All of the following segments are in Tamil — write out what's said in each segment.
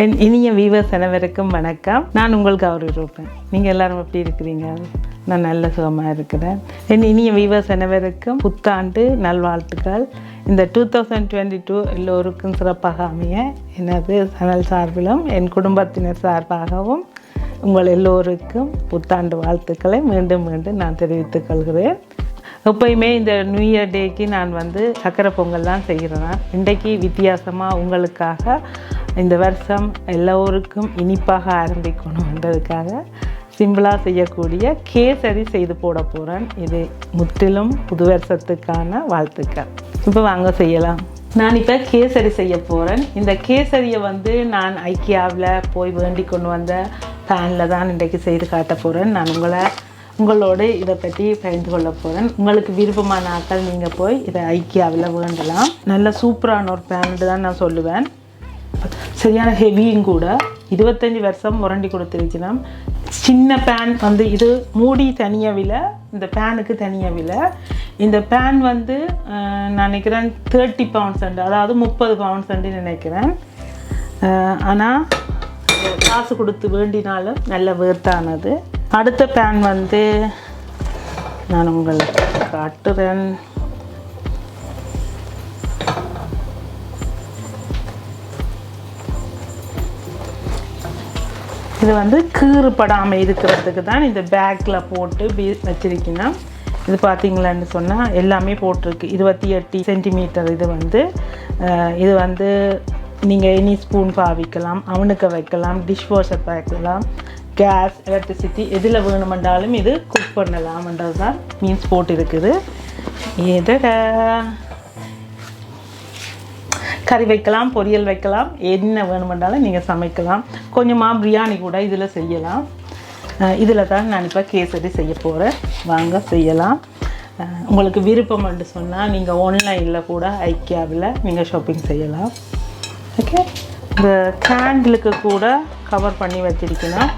என் இனிய வீவர்ஸ் அனைவருக்கும் வணக்கம். நான் உங்கள் கௌரி ரூபன். நீங்கள் எல்லாரும் எப்படி இருக்கிறீங்க? நான் நல்ல சுகமாக இருக்கிறேன். என் இனிய வீவர்ஸ் அனைவருக்கும் புத்தாண்டு நல்வாழ்த்துக்கள். இந்த 2022 எல்லோருக்கும் சிறப்பாக அமைய எனது சேனல் சார்பிலும் என் குடும்பத்தினர் சார்பாகவும் உங்கள் எல்லோருக்கும் புத்தாண்டு வாழ்த்துக்களை மீண்டும் மீண்டும் நான் தெரிவித்துக் கொள்கிறேன். எப்போயுமே இந்த நியூ இயர் டேக்கு நான் சக்கரை பொங்கல் தான் செய்கிறேன். இன்றைக்கு வித்தியாசமாக உங்களுக்காக இந்த வருஷம் எல்லோருக்கும் இனிப்பாக ஆரம்பிக்கணுன்றதுக்காக சிம்பிளாக செய்யக்கூடிய கேசரி செய்து போட போகிறேன். இது முற்றிலும் புது வருஷத்துக்கான வாழ்த்துக்கள். இப்போ வாங்க செய்யலாம். நான் இப்போ கேசரி செய்ய போகிறேன். இந்த கேசரியை நான் ஐக்கியாவில் போய் வேண்டி கொண்டு வந்த பேனில் தான் இன்றைக்கு செய்து காட்ட போகிறேன். நான் உங்களோடு இதை பற்றி பகிர்ந்து கொள்ள போகிறேன். உங்களுக்கு விருப்பமான ஆட்கள் நீங்கள் போய் இதை ஐக்கியாவில் வேண்டலாம். நல்ல சூப்பரான ஒரு பேன் தான் நான் சொல்லுவேன். சரியான ஹெவியும் கூட. 25 வருஷம் முரண்டி கொடுத்துருக்கணும். சின்ன பேன் இது மூடி தனியாக விலை, இந்த பேனுக்கு தனியாக விலை. இந்த பேன் நான் நினைக்கிறேன் 30 பவுண்ட்ஸ், அதாவது 30 பவுண்ட்ஸ் நினைக்கிறேன். ஆனால் காசு கொடுத்து வேண்டினாலும் நல்ல வேர்த்தானது. அடுத்த பேன் நான் உங்களுக்கு காட்டுறேன். இது கீறுபடாமல் இருக்கிறதுக்கு தான் இந்த பேக்கில் போட்டு வச்சிருக்கணும். இது பார்த்தீங்களான்னு சொன்னால் எல்லாமே போட்டிருக்கு. 28 சென்டிமீட்டர். இது நீங்கள் எனி ஸ்பூன் பாவிக்கலாம், அவனுக்கு வைக்கலாம், டிஷ் வாஷர் வைக்கலாம், கேஸ், எலக்ட்ரிசிட்டி எதில் வேணுமென்றாலும் இது குக் பண்ணலாம்ன்றது தான் மீன்ஸ் போட்டு இருக்குது. கறி வைக்கலாம், பொரியல் வைக்கலாம், என்ன வேணுமென்றாலும் நீங்கள் சமைக்கலாம். கொஞ்சமாக பிரியாணி கூட இதில் செய்யலாம். இதில் தான் நான் இப்போ கேசரி செய்ய போகிறேன். வாங்க செய்யலாம். உங்களுக்கு விருப்பம் என்று சொன்னால் நீங்கள் ஆன்லைனில் கூட ஐக்கியாவில் நீங்கள் ஷாப்பிங் செய்யலாம். ஓகே, இந்த கேண்டிலுக்கு கூட கவர் பண்ணி வச்சிருக்கணும்.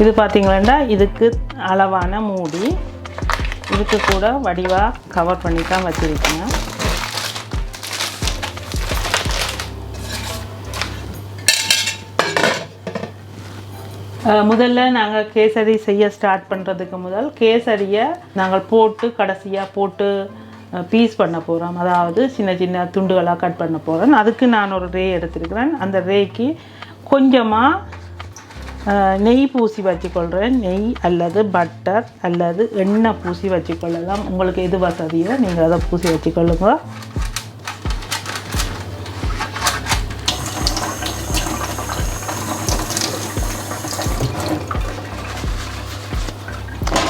இது பார்த்தீங்களா, இதுக்கு அளவான மூடி, இதுக்கு கூட வடிவாக கவர் பண்ணி தான் வச்சுருக்கேன். முதல்ல நாங்கள் கேசரி செய்ய ஸ்டார்ட் பண்ணுறதுக்கு முதல் கேசரியை நாங்கள் கடைசியாக போட்டு பீஸ் பண்ண போகிறோம். அதாவது சின்ன சின்ன துண்டுகளாக கட் பண்ண போகிறோம். அதுக்கு நான் ஒரு ரே எடுத்துருக்கிறேன். அந்த ரேக்கு கொஞ்சமாக நெய் பூசி வச்சுக்கொள்கிறேன். நெய் அல்லது பட்டர் அல்லது எண்ணெய் பூசி வச்சுக்கொள்ளலாம். உங்களுக்கு எது வசதியோ நீங்கள் அதை பூசி வச்சுக்கொள்ளுங்க.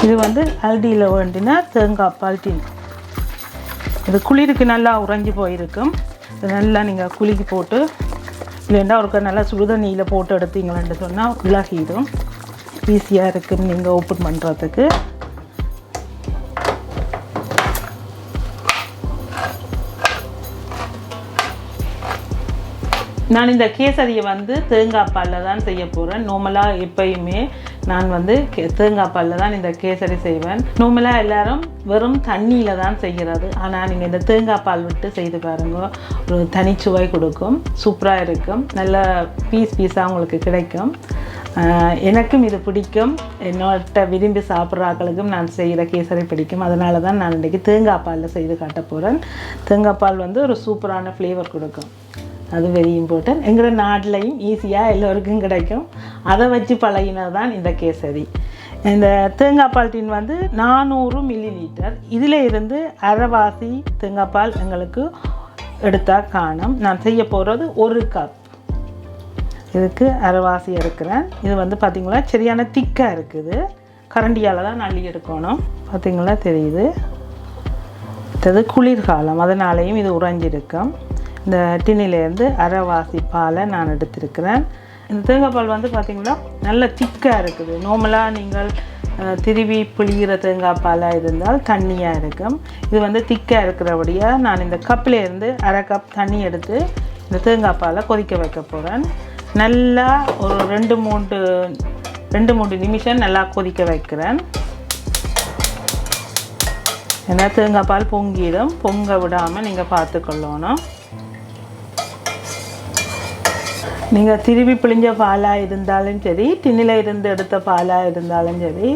இது அல்டியில் வேண்டினா தேங்காய் பால் டின். இது குளிருக்கு நல்லா உறைஞ்சி போயிருக்கும். இது நல்லா நீங்கள் குளிக்கு போட்டு இல்லைன்னா ஒரு நல்லா சுடுதண்ணியில் போட்டு எடுத்தீங்களான்னு சொன்னால் இலகிடும். ஈஸியாக இருக்குன்னு நீங்கள் ஓப்பன் பண்ணுறதுக்கு. நான் இந்த கேசரியை தேங்காய் பாலில் தான் செய்ய போகிறேன். நார்மலாக எப்பயுமே நான் தேங்காய் பாலில் தான் இந்த கேசரி செய்வேன். நார்மலாக எல்லோரும் வெறும் தண்ணியில் தான் செய்கிறது. ஆனால் நீங்கள் இந்த தேங்காய் பால் விட்டு செய்து பாருங்க, ஒரு தனிச்சுவை கொடுக்கும். சூப்பராக இருக்கும். நல்ல பீஸாக உங்களுக்கு கிடைக்கும். எனக்கும் இது பிடிக்கும். என்னோட விரும்பி சாப்பிட்றாக்களுக்கும் நான் செய்கிற கேசரி பிடிக்கும். அதனால தான் நான் இன்றைக்கி தேங்காய் பாலில் செய்து காட்ட போகிறேன். தேங்காய் பால் ஒரு சூப்பரான ஃப்ளேவர் கொடுக்கும். அது வெரி இம்பார்ட்டன்ட். எங்கிற நாட்டிலையும் ஈஸியாக எல்லோருக்கும் கிடைக்கும். அதை வச்சு பழகினது தான் இந்த கேசரி. இந்த தேங்காய் பால் டின் 400 மில்லிலிட்டர். இதில் இருந்து அரைவாசி தேங்காய் பால் எங்களுக்கு எடுத்தால் காணும். நான் செய்ய போகிறது 1 கப். இதுக்கு அரைவாசி எடுக்கிறேன். இது பார்த்திங்களா சரியான திக்காக இருக்குது. கரண்டியால் தான் அள்ளி எடுக்கணும். பார்த்திங்களா தெரியுது. இது குளிர்காலம், அதனாலேயும் இது உறைஞ்சிருக்கும். இந்த டின்னிலேருந்து அரைவாசி பாலை நான் எடுத்திருக்கிறேன். இந்த தேங்காய் பால் பார்த்திங்கன்னா நல்ல திக்காக இருக்குது. நார்மலாக நீங்கள் திருவி புளிகிற தேங்காய் பாலாக இருந்தால் தண்ணியாக இருக்கும். இது திக்காக இருக்கிறபடியாக நான் இந்த கப்பிலேருந்து அரை கப் தண்ணி எடுத்து இந்த தேங்காய் பாலை கொதிக்க வைக்க போகிறேன். நல்லா ஒரு 2-3 நிமிஷம் நல்லா கொதிக்க வைக்கிறேன். ஏன்னா தேங்காய் பால் பொங்கிடும், பொங்க விடாமல் நீங்கள் பார்த்துக்கொள்ளணும். நீங்கள் திருவி பிழிஞ்ச பாலாக இருந்தாலும் சரி, டின்னில் இருந்து எடுத்த பாலாக இருந்தாலும் சரி,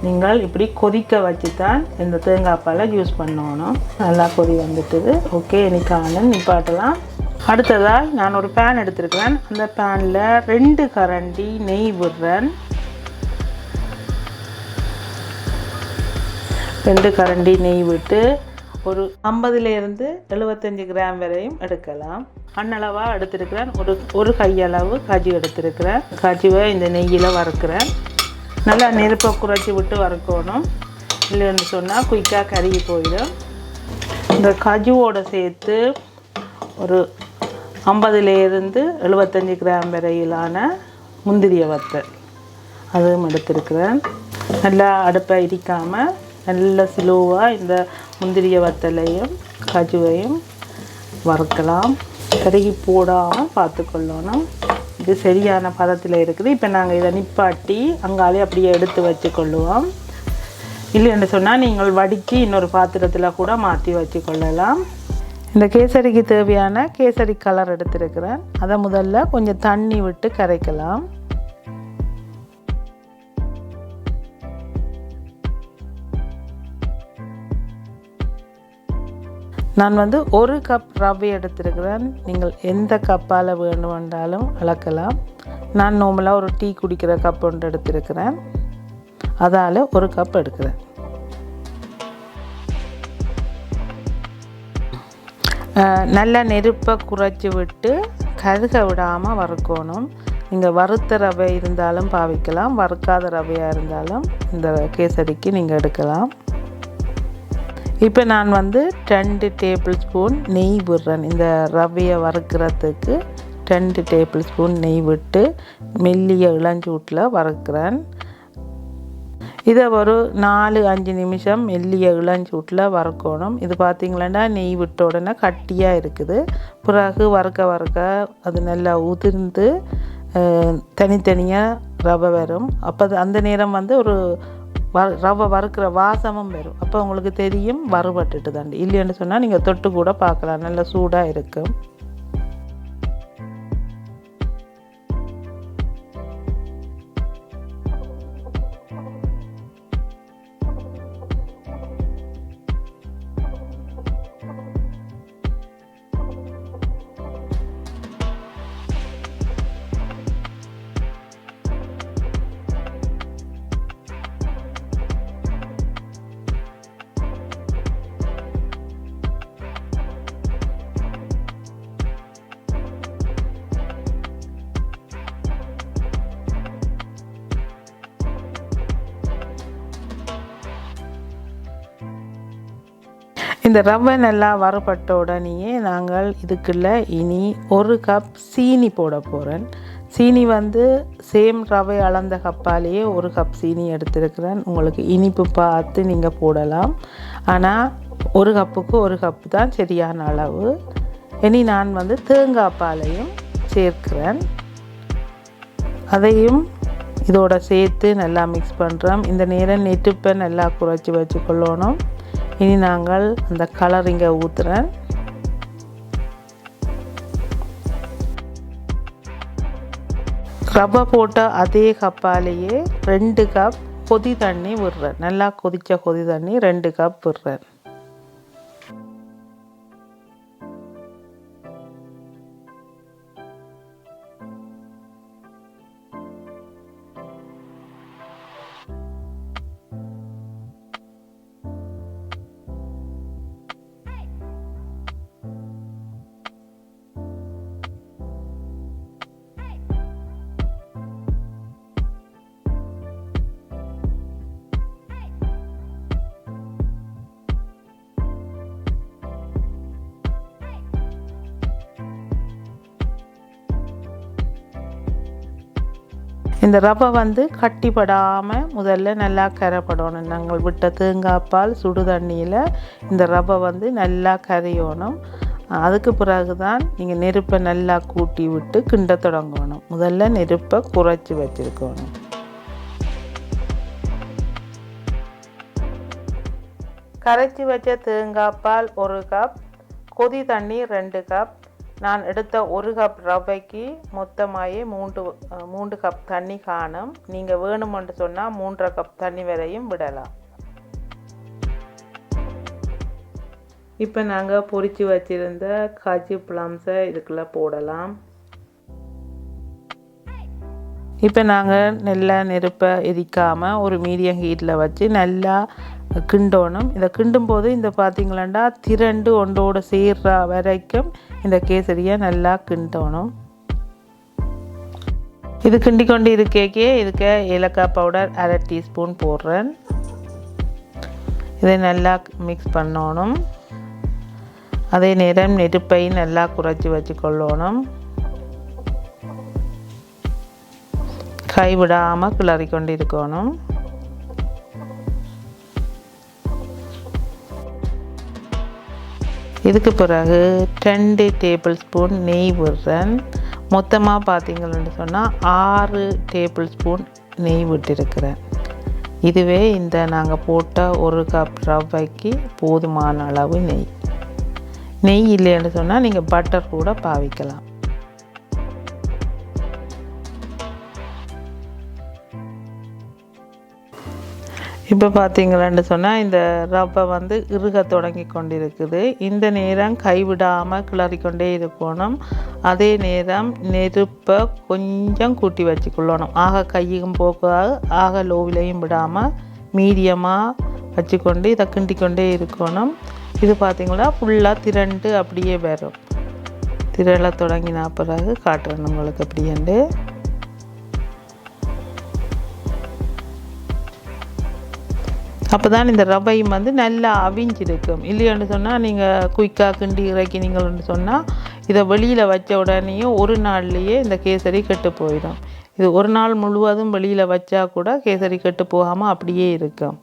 நீங்கள் இப்படி கொதிக்க வச்சு தான் இந்த தேங்காய் பாலை யூஸ் பண்ணணும். நல்லா கொதி வந்துட்டுது. ஓகே, இன்னைக்கு நிப்பாட்டலாம். அடுத்ததாக நான் ஒரு பேன் எடுத்துருக்கிறேன். அந்த பேனில் 2 கரண்டி நெய் விடுறேன். 2 கரண்டி நெய் விட்டு ஒரு 50லேருந்து 75 கிராம் வரையும் எடுக்கலாம். அன்னளவாக எடுத்துருக்கிறேன். ஒரு கையளவு காஜு எடுத்துருக்கிறேன். காஜுவை இந்த நெய்யில் வறுக்கிறேன். நல்லா நெருப்பை குறைச்சி விட்டு வறுக்கணும், இல்லைன்னு சொன்னால் குயிக்காக கருகி போயிடும். இந்த காஜுவோடு சேர்த்து ஒரு 50லேருந்து 75 கிராம் வரையிலான முந்திரிய வத்தல் அதுவும் எடுத்துருக்கிறேன். நல்லா அடுப்பை இடிக்காமல் நல்ல ஸ்லோவாக இந்த முந்திரிய வத்தலையும் காஜுவையும் வறுக்கலாம். கருகி போடாமல் பார்த்துக்கொள்ளணும். இது சரியான பதத்தில் இருக்குது. இப்போ நாங்கள் இதை நிப்பாட்டி அங்காலே அப்படியே எடுத்து வச்சு கொள்ளுவோம். இல்லைன்னு சொன்னால் நீங்கள் வடித்து இன்னொரு பாத்திரத்தில் கூட மாற்றி வச்சு கொள்ளலாம். இந்த கேசரிக்கு தேவையான கேசரி கலர் எடுத்துருக்கிறேன். அதை முதல்ல கொஞ்சம் தண்ணி விட்டு கரைக்கலாம். நான் 1 கப் ரவை எடுத்துருக்கிறேன். நீங்கள் எந்த கப்பால் வேண்டுமென்றாலும் அளக்கலாம். நான் நார்மலாக ஒரு டீ குடிக்கிற கப் ஒன்று எடுத்துருக்கிறேன். அதால் 1 கப் எடுக்கிறேன். நல்லா நெருப்பை குறைச்சி விட்டு கருக விடாமல் வறுக்கணும். நீங்கள் வறுத்த ரவை இருந்தாலும் பாவிக்கலாம், வறுக்காத ரவையாக இருந்தாலும் இந்த கேசரிக்கு நீங்கள் எடுக்கலாம். இப்போ நான் 2 டேபிள் ஸ்பூன் நெய் விடுறேன். இந்த ரவையை வறுக்கிறதுக்கு 2 டேபிள் ஸ்பூன் நெய் விட்டு மெல்லிய இளஞ்சூட்டில் வறுக்கிறேன். இதை ஒரு 4-5 நிமிஷம் மெல்லிய இளஞ்சூட்டில் வறுக்கணும். இது பார்த்திங்களா நெய் விட்ட உடனே கட்டியாக இருக்குது. பிறகு வறுக்க அது நல்லா உதிர்ந்து தனித்தனியாக ரவை வரும். அப்போ அந்த நேரம் ஒரு ரவை வறுக்கிற வாசமும் வரும். அப்போ உங்களுக்கு தெரியும் வறுபட்டுட்டு தான். இல்லைன்னு சொன்னால் நீங்கள் தொட்டு கூட பார்க்கலாம், நல்லா சூடாக இருக்கும். இந்த ரவை நல்லா வறுபட்ட உடனேயே நாங்கள் இதுக்குள்ள இனி 1 கப் சீனி போட போகிறேன். சீனி சேம் ரவை அளந்த கப்பாலேயே 1 கப் சீனி எடுத்துருக்கிறேன். உங்களுக்கு இனிப்பு பார்த்து நீங்கள் போடலாம். ஆனால் 1 கப்புக்கு 1 கப்பு தான் சரியான அளவு. இனி நான் தேங்காய் பாலையும் சேர்க்கிறேன். அதையும் இதோட சேர்த்து நல்லா மிக்ஸ் பண்ணுறோம். இந்த நேரம் நெருப்பை நல்லா குறைச்சி வச்சுக்கொள்ளணும். இனி நாங்கள் அந்த கலரிங்கை ஊற்றுறேன். ரவை போட்ட அதே கப்பாலேயே 2 கப் கொதி தண்ணி விடுறேன். நல்லா கொதித்த கொதி தண்ணி 2 கப் விடுறேன். இந்த ரவை கட்டிப்படாமல் முதல்ல நல்லா கரைப்படணும். நாங்கள் விட்ட தேங்காய் பால் சுடு தண்ணியில் இந்த ரவை நல்லா கரையணும். அதுக்கு பிறகு தான் நீங்கள் நெருப்பை நல்லா கூட்டி விட்டு கிண்ட தொடங்கணும். முதல்ல நெருப்பை குறைச்சி வச்சுருக்கணும். கரைச்சி வச்ச தேங்காய் பால் 1 கப், கொதி தண்ணீர் 2 கப். நான் எடுத்த 1 கப் ரவைக்கு மொத்தமாகவே 3 கப் தண்ணி காணும். நீங்கள் வேணுமென்று சொன்னால் 3 கப் தண்ணி வரையும் விடலாம். இப்போ நாங்கள் பொரித்து வச்சுருந்த காஜு பிளம்ஸை இதுக்குள்ளே போடலாம். இப்போ நாங்கள் நல்லா நெருப்பை எரிக்காமல் ஒரு மீடியம் ஹீட்டில் வச்சு நல்லா கிண்டணும். இதை கிண்டும் போது இந்த பார்த்திங்களாண்டா திரண்டு ஒன்றோடு சேர்ற வரைக்கும் இந்த கேசரியை நல்லா கிண்டணும். இது கிண்டி கொண்டு இருக்கே இதுக்கு ஏலக்காய் பவுடர் 1/2 டீஸ்பூன் போடுறேன். இதை நல்லா மிக்ஸ் பண்ணணும். அதே நேரம் நெருப்பை நல்லா குறைச்சி வச்சுக்கொள்ளணும். கைவிடாமல் கிளறி கொண்டு இருக்கணும். இதுக்கு பிறகு 2 டேபிள் ஸ்பூன் நெய் விடுறேன். மொத்தமாக பார்த்தீங்கன்னு சொன்னால் 6 டேபிள் ஸ்பூன் நெய் விட்டுருக்கிறேன். இதுவே இந்த நாங்கள் போட்ட 1 கப் ரவைக்கு போதுமான அளவு நெய். நெய் இல்லைன்னு சொன்னால் நீங்கள் பட்டர் கூட பாவிக்கலாம். இப்போ பார்த்தீங்களான்னு சொன்னால் இந்த ரவை வந்து இறுக தொடங்கி கொண்டிருக்குது. இந்த நேரம் கைவிடாமல் கிளறிக்கொண்டே இருக்கணும். அதே நேரம் நெருப்பை கொஞ்சம் கூட்டி வச்சுக்கொள்ளணும். ஆக கையும் போக்காது, ஆக லோவிலையும் விடாமல் மீடியமாக வச்சுக்கொண்டு இதை கிண்டிக்கொண்டே இருக்கணும். இது பார்த்திங்களா ஃபுல்லாக திரண்டு அப்படியே வரும். திரள தொடங்கினா பிறகு காட்டுறேன் உங்களுக்கு அப்படின்ட்டு. அப்போ தான் இந்த ரவையும் வந்து நல்லா அவிஞ்சிருக்கும். இல்லைன்னு சொன்னால் நீங்கள் குயிக்காக கிண்டி இறக்கினீங்கன்னு சொன்னால் இதை வெளியில் வச்ச உடனேயும் ஒரு நாள்லேயே இந்த கேசரி கெட்டு போயிடும். இது ஒரு நாள் முழுவதும் வெளியில் வச்சா கூட கேசரி கெட்டு போகாமல் அப்படியே இருக்கும்.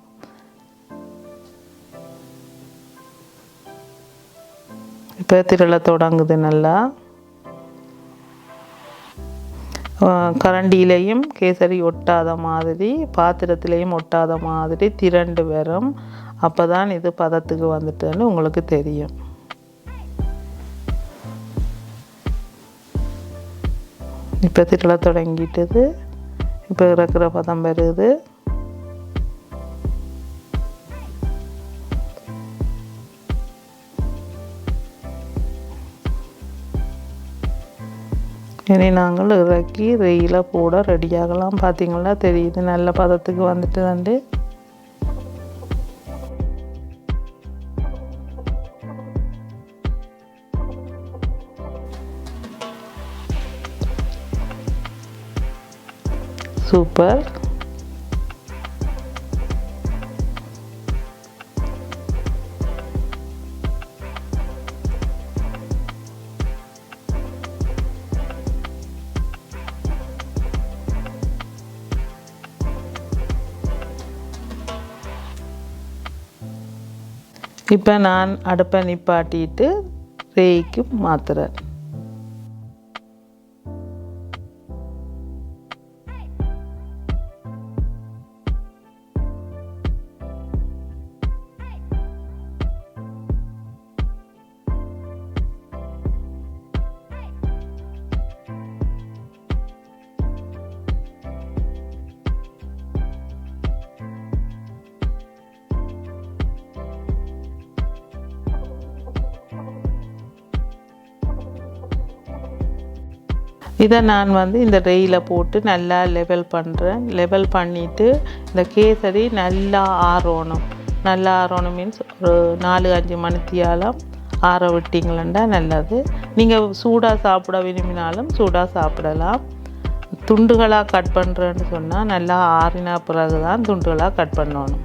இப்போ திரள தொடங்குது நல்லா. கரண்டியிலையும் கேசரி ஒட்டாத மாதிரி, பாத்திரத்திலையும் ஒட்டாத மாதிரி திரண்டு வரும். அப்போ தான் இது பதத்துக்கு வந்துட்டுன்னு உங்களுக்கு தெரியும். இப்போ திரள தொடங்கிட்டுது. இப்போ இறக்குற பதம் வருது. இனி நாங்கள் இறக்கி ரெயில போட ரெடியாகலாம். பார்த்தீங்களா தெரியுது நல்ல பதத்துக்கு வந்துட்டு வந்து. சூப்பர். இப்போ நான் அடுப்பை நிப்பாட்டிட்டு ரேய்க்கு மாற்றுறேன். இதை நான் வந்து இந்த ரெயில் போட்டு நல்லா லெவல் பண்ணுறேன். லெவல் பண்ணிவிட்டு இந்த கேசரி நல்லா ஆறணும். நல்லா ஆறணும் மீன்ஸ் ஒரு 4-5 மணித்தியாலம் ஆற விட்டிங்களா நல்லது. நீங்கள் சூடாக சாப்பிட விரும்பினாலும் சூடாக சாப்பிடலாம். துண்டுகளாக கட் பண்ணுறேன்னு சொன்னால் நல்லா ஆறின பிறகு தான் துண்டுகளாக கட் பண்ணணும்.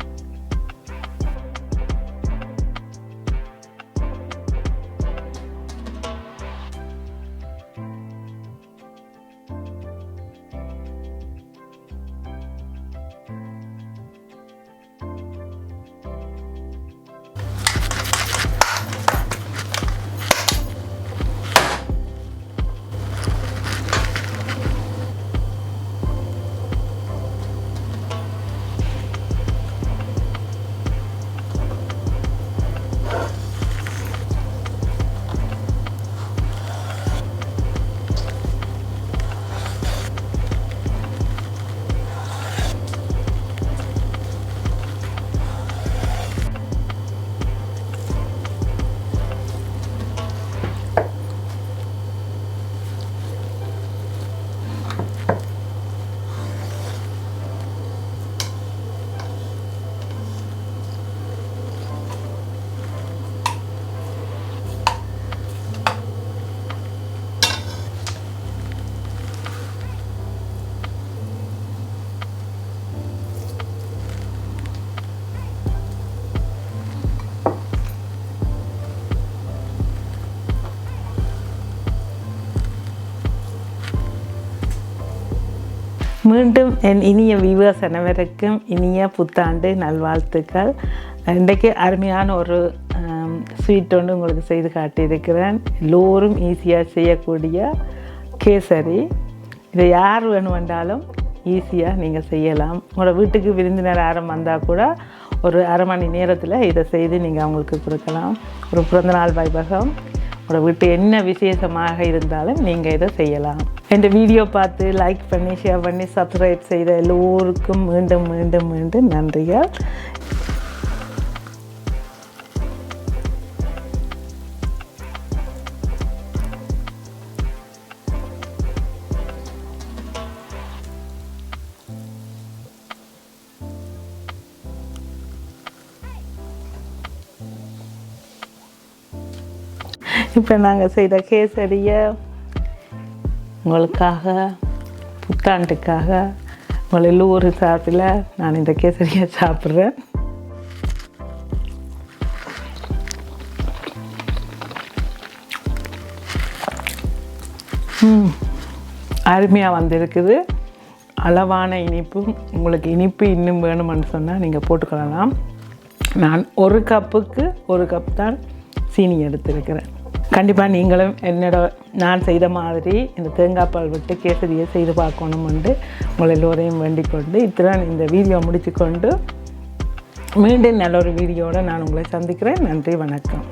மீண்டும் என் இனிய வியூவர்ஸ் அனைவருக்கும் இனிய புத்தாண்டு நல்வாழ்த்துக்கள். இன்றைக்கு அருமையான ஒரு ஸ்வீட் ஒன்று உங்களுக்கு செய்து காட்டியிருக்கிறேன். எல்லோரும் ஈஸியாக செய்யக்கூடிய கேசரி. இதை யார் வேணுமென்றாலும் ஈஸியாக நீங்கள் செய்யலாம். உங்களோட வீட்டுக்கு விருந்தினர் யாரும் வந்தால் கூட ஒரு அரை மணி நேரத்தில் இதை செய்து நீங்கள் அவங்களுக்கு கொடுக்கலாம். ஒரு பிறந்தநாள் வைபகம், உங்களோட வீட்டு என்ன விசேஷமாக இருந்தாலும் நீங்கள் இதை செய்யலாம். இந்த வீடியோ பார்த்து லைக் பண்ணி ஷேர் பண்ணி சப்ஸ்கிரைப் செய்த எல்லோருக்கும் மீண்டும் மீண்டும் மீண்டும் நன்றிகள். இப்போ நாங்கள் செய்த கேசரியை உங்களுக்காக புத்தாண்டுக்காக உங்கள் எல்லோரும் சாப்பிடல நான் இந்த கேசரியை சாப்பிட்றேன். அருமையாக வந்திருக்குது. அளவான இனிப்பு. உங்களுக்கு இனிப்பு இன்னும் வேணுமென்னு சொன்னால் நீங்கள் போட்டுக்கொள்ளலாம். நான் ஒரு கப்புக்கு 1 கப் தான் சீனி எடுத்திருக்கிறேன். கண்டிப்பாக நீங்களும் நான் செய்த மாதிரி இந்த தேங்காய் பால் விட்டு கேசரியை செய்து பார்க்கணுமென்று உங்கள் எல்லோரையும் வேண்டிக் கொண்டு இத்துடன் இந்த வீடியோ முடித்து கொண்டு மீண்டும் நல்ல ஒரு வீடியோடு நான் உங்களை சந்திக்கிறேன். நன்றி, வணக்கம்.